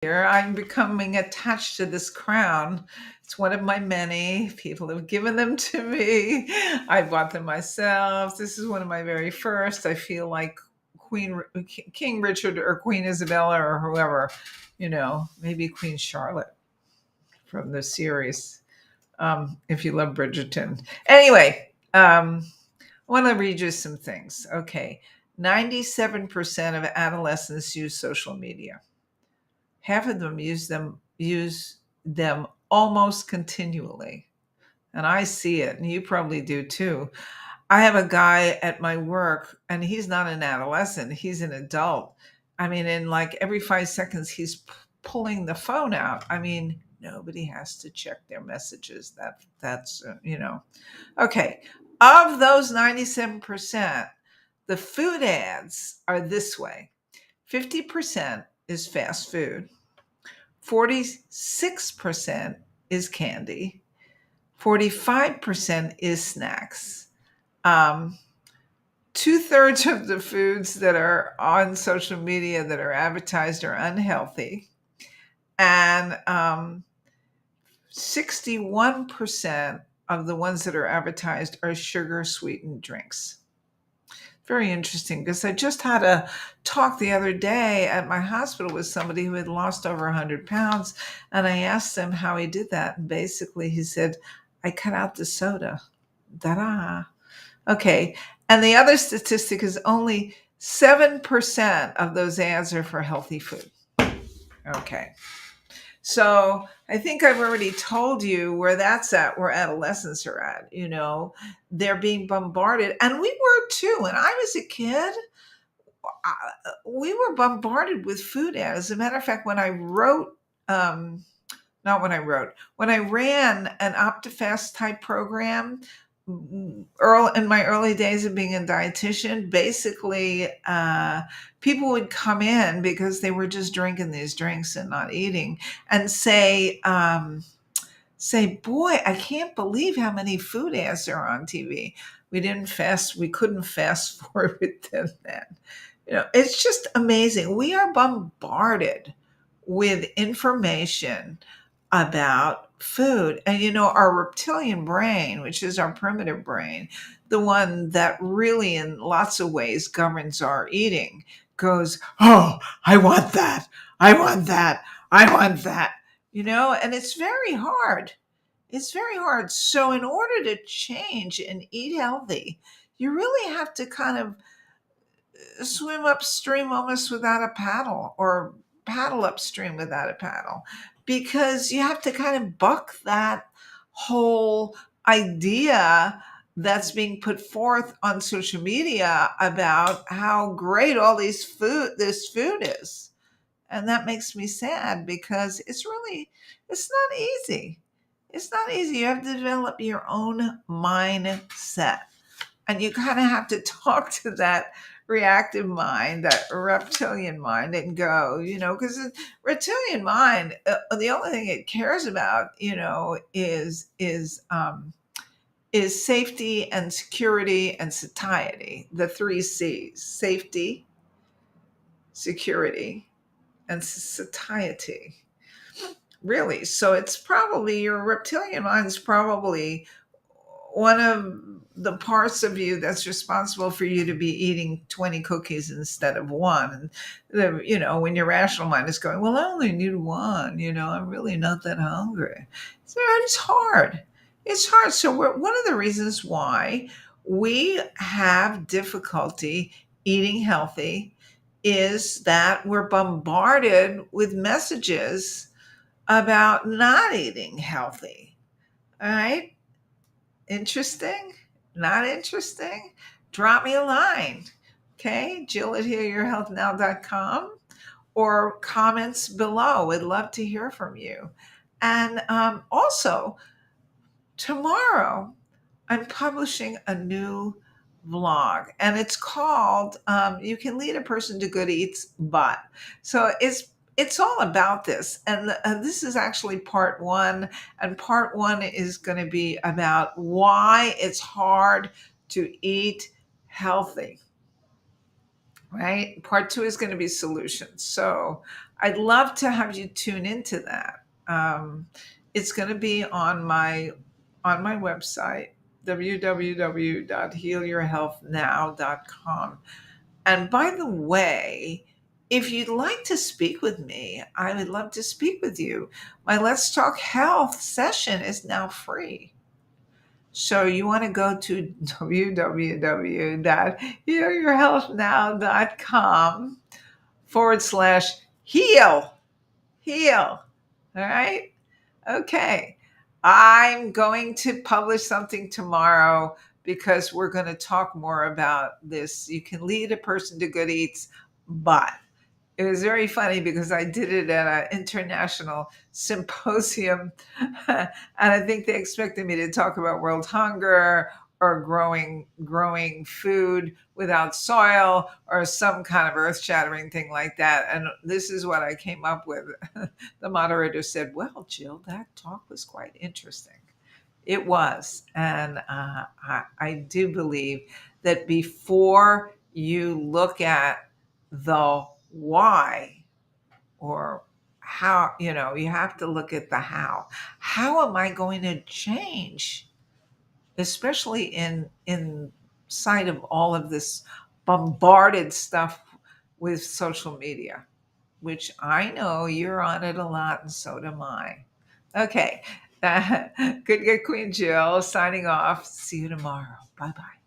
Here, I'm becoming attached to this crown. It's one of my many. People have given them to me. I bought them myself. This is one of my very first. I feel like King Richard or Queen Isabella or whoever, maybe Queen Charlotte from the series. If you love Bridgerton. Anyway, I want to read you some things. Okay. 97% of adolescents use social media. Half of them use them almost continually. And I see it, and you probably do too. I have a guy at my work, and he's not an adolescent, he's an adult. I mean, in like every 5 seconds, he's pulling the phone out. I mean, nobody has to check their messages. That's. Okay. Of those 97%, the food ads are this way: 50% is fast food, 46% is candy, 45% is snacks. Um, Two-thirds of the foods that are on social media that are advertised are unhealthy. And 61% of the ones that are advertised are sugar sweetened drinks. Very interesting, because I just had a talk the other day at my hospital with somebody who had lost over 100 pounds. And I asked him how he did that. And basically, he said, I cut out the soda. Da da. Okay. And the other statistic is only 7% of those ads are for healthy food. Okay. So I think I've already told you where that's at, where adolescents are at. They're being bombarded. And we were too. When I was a kid, we were bombarded with food ads. As a matter of fact, um, when I ran an OptiFast type program, in my early days of being a dietitian, basically, people would come in because they were just drinking these drinks and not eating, and say, boy, I can't believe how many food ads are on TV. We couldn't fast forward them then. It's just amazing. We are bombarded with information about food. And our reptilian brain, which is our primitive brain, the one that really, in lots of ways, governs our eating, goes, oh, I want that. I want that. I want that. And it's very hard. It's very hard. So, in order to change and eat healthy, you really have to kind of swim upstream almost without a paddle, or paddle upstream without a paddle, because you have to kind of buck that whole idea that's being put forth on social media about how great all this food is. And that makes me sad, because it's not easy. It's not easy. You have to develop your own mindset, and you kind of have to talk to that reactive mind, that reptilian mind, and go, because the reptilian mind, the only thing it cares about, is safety and security and satiety, the three C's: safety, security, and satiety. Really. So it's probably, your reptilian mind is probably one of the parts of you that's responsible for you to be eating 20 cookies instead of one. And when your rational mind is going, well, I only need one, I'm really not that hungry. So it's hard. It's hard. So one of the reasons why we have difficulty eating healthy is that we're bombarded with messages about not eating healthy. All right. Interesting? Not interesting? Drop me a line. Okay. Jill at healyourhealthnow.com, or comments below. We'd love to hear from you. And also, tomorrow I'm publishing a new vlog, and it's called You Can Lead a Person to Good Eats, But. So it's all about this. And this is actually part one. And part one is going to be about why it's hard to eat healthy, right? Part two is going to be solutions. So I'd love to have you tune into that. It's going to be on my website, www.healyourhealthnow.com. And by the way, if you'd like to speak with me, I would love to speak with you. My Let's Talk Health session is now free. So you want to go to www.healyourhealthnow.com/heal. Heal. All right. Okay. I'm going to publish something tomorrow because we're going to talk more about this. You can lead a person to good eats, but it was very funny because I did it at an international symposium. And I think they expected me to talk about world hunger or growing food without soil or some kind of earth-shattering thing like that. And this is what I came up with. The moderator said, "Well, Jill, that talk was quite interesting." It was. And I do believe that before you look at the why or how, you have to look at the how am I going to change, especially in sight of all of this bombarded stuff with social media, which I know you're on it a lot and so am I. Okay. Good Queen Jill signing off. See you tomorrow. Bye bye.